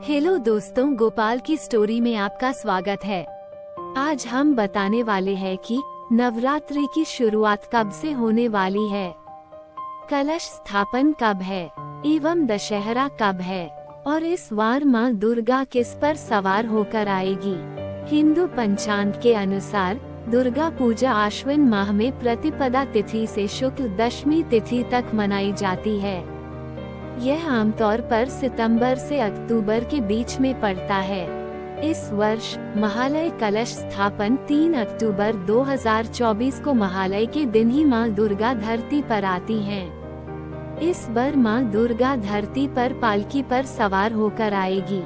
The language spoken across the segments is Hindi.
हेलो दोस्तों, गोपाल की स्टोरी में आपका स्वागत है। आज हम बताने वाले हैं कि नवरात्रि की शुरुआत कब से होने वाली है, कलश स्थापन कब है एवं दशहरा कब है और इस बार माँ दुर्गा किस पर सवार होकर आएगी। हिंदू पंचांग के अनुसार दुर्गा पूजा आश्विन माह में प्रतिपदा तिथि से शुक्ल दशमी तिथि तक मनाई जाती है। यह आमतौर पर सितंबर से अक्टूबर के बीच में पड़ता है। इस वर्ष महालय कलश स्थापन 3 अक्टूबर 2024 को महालय के दिन ही माँ दुर्गा धरती पर आती हैं। इस बार माँ दुर्गा धरती पर पालकी पर सवार होकर आएगी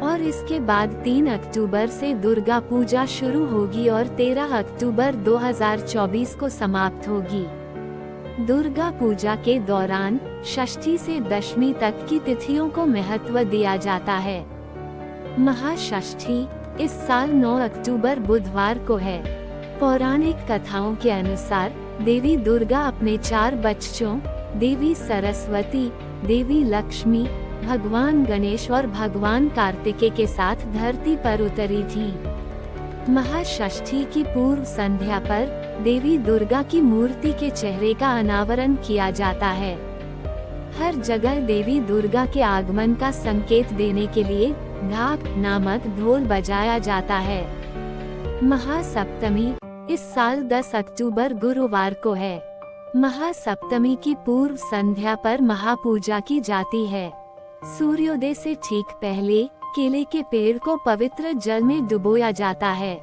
और इसके बाद 3 अक्टूबर से दुर्गा पूजा शुरू होगी और 13 अक्टूबर 2024 को समाप्त होगी। दुर्गा पूजा के दौरान षष्ठी से दशमी तक की तिथियों को महत्व दिया जाता है। महाषष्ठी इस साल 9 अक्टूबर बुधवार को है। पौराणिक कथाओं के अनुसार देवी दुर्गा अपने 4 बच्चों देवी सरस्वती, देवी लक्ष्मी, भगवान गणेश और भगवान कार्तिकेय के साथ धरती पर उतरी थी। महाषष्ठी की पूर्व संध्या पर देवी दुर्गा की मूर्ति के चेहरे का अनावरण किया जाता है। हर जगह देवी दुर्गा के आगमन का संकेत देने के लिए ढाक नामक ढोल बजाया जाता है। महासप्तमी इस साल 10 अक्टूबर गुरुवार को है। महासप्तमी की पूर्व संध्या पर महापूजा की जाती है। सूर्योदय से ठीक पहले केले के पेड़ को पवित्र जल में डुबोया जाता है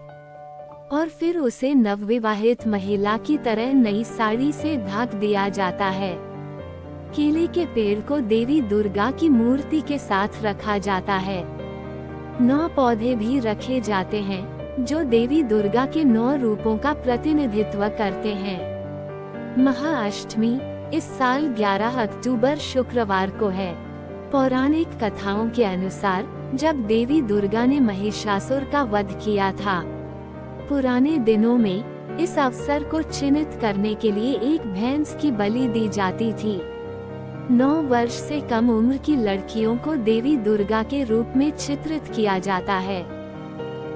और फिर उसे नवविवाहित महिला की तरह नई साड़ी से ढक दिया जाता है। केले के पेड़ को देवी दुर्गा की मूर्ति के साथ रखा जाता है। 9 पौधे भी रखे जाते हैं जो देवी दुर्गा के 9 रूपों का प्रतिनिधित्व करते हैं। महाअष्टमी इस साल 11 अक्टूबर शुक्रवार को है। पौराणिक कथाओं के अनुसार जब देवी दुर्गा ने महिषासुर का वध किया था, पुराने दिनों में इस अवसर को चिन्हित करने के लिए एक भैंस की बलि दी जाती थी। 9 वर्ष से कम उम्र की लड़कियों को देवी दुर्गा के रूप में चित्रित किया जाता है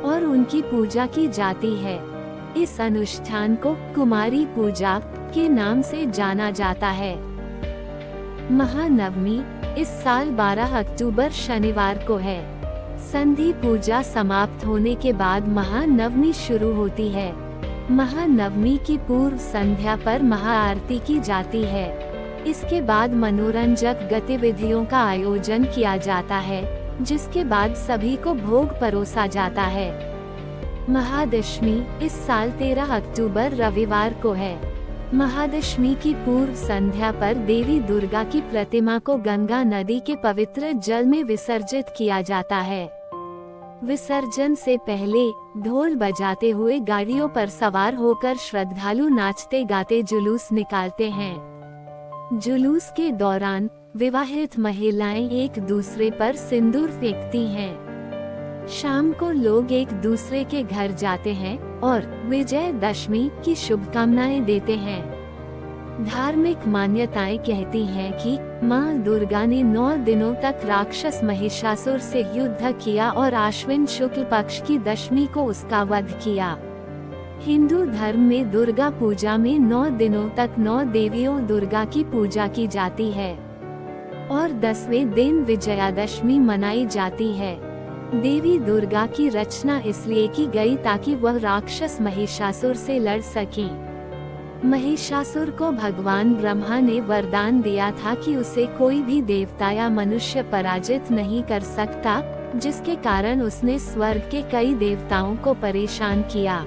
और उनकी पूजा की जाती है। इस अनुष्ठान को कुमारी पूजा के नाम से जाना जाता है। महानवमी इस साल 12 अक्टूबर शनिवार को है। संधि पूजा समाप्त होने के बाद महानवमी शुरू होती है। महानवमी की पूर्व संध्या पर महाआरती की जाती है। इसके बाद मनोरंजक गतिविधियों का आयोजन किया जाता है, जिसके बाद सभी को भोग परोसा जाता है। महादशमी इस साल 13 अक्टूबर रविवार को है। महादशमी की पूर्व संध्या पर देवी दुर्गा की प्रतिमा को गंगा नदी के पवित्र जल में विसर्जित किया जाता है। विसर्जन से पहले ढोल बजाते हुए गाड़ियों पर सवार होकर श्रद्धालु नाचते गाते जुलूस निकालते हैं। जुलूस के दौरान विवाहित महिलाएं एक दूसरे पर सिंदूर फेंकती हैं। शाम को लोग एक दूसरे के घर जाते हैं और विजयदशमी की शुभकामनाएं देते हैं। धार्मिक मान्यताएं कहती हैं कि माँ दुर्गा ने 9 दिनों तक राक्षस महिषासुर से युद्ध किया और आश्विन शुक्ल पक्ष की दशमी को उसका वध किया। हिंदू धर्म में दुर्गा पूजा में 9 दिनों तक 9 देवियों दुर्गा की पूजा की जाती है और 10वें दिन विजयादशमी मनाई जाती है। देवी दुर्गा की रचना इसलिए की गई ताकि वह राक्षस महिषासुर से लड़ सकें। महिषासुर को भगवान ब्रह्मा ने वरदान दिया था कि उसे कोई भी देवता या मनुष्य पराजित नहीं कर सकता, जिसके कारण उसने स्वर्ग के कई देवताओं को परेशान किया।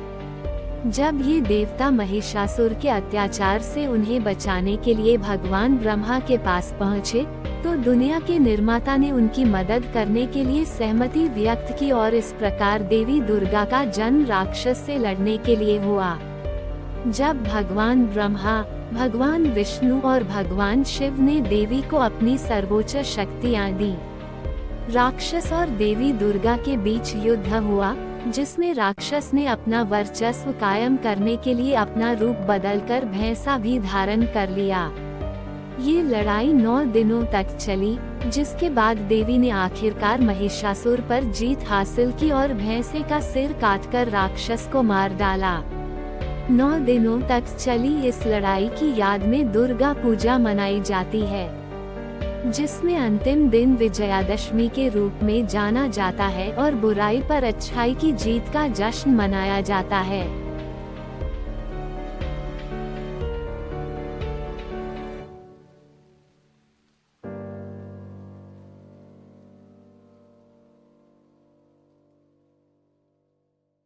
जब ये देवता महिषासुर के अत्याचार से उन्हें बचाने के लिए भगवान ब्रह्मा के पास पहुँचे, तो दुनिया के निर्माता ने उनकी मदद करने के लिए सहमति व्यक्त की और इस प्रकार देवी दुर्गा का जन्म राक्षस से लड़ने के लिए हुआ। जब भगवान ब्रह्मा, भगवान विष्णु और भगवान शिव ने देवी को अपनी सर्वोच्च शक्तियाँ दी, राक्षस और देवी दुर्गा के बीच युद्ध हुआ, जिसमें राक्षस ने अपना वर्चस्व कायम करने के लिए अपना रूप बदलकर भैंसा भी धारण कर लिया। ये लड़ाई 9 दिनों तक चली, जिसके बाद देवी ने आखिरकार महिषासुर पर जीत हासिल की और भैंसे का सिर काटकर राक्षस को मार डाला। 9 दिनों तक चली इस लड़ाई की याद में दुर्गा पूजा मनाई जाती है, जिसमें अंतिम दिन विजयादशमी के रूप में जाना जाता है और बुराई पर अच्छाई की जीत का जश्न मनाया जाता है।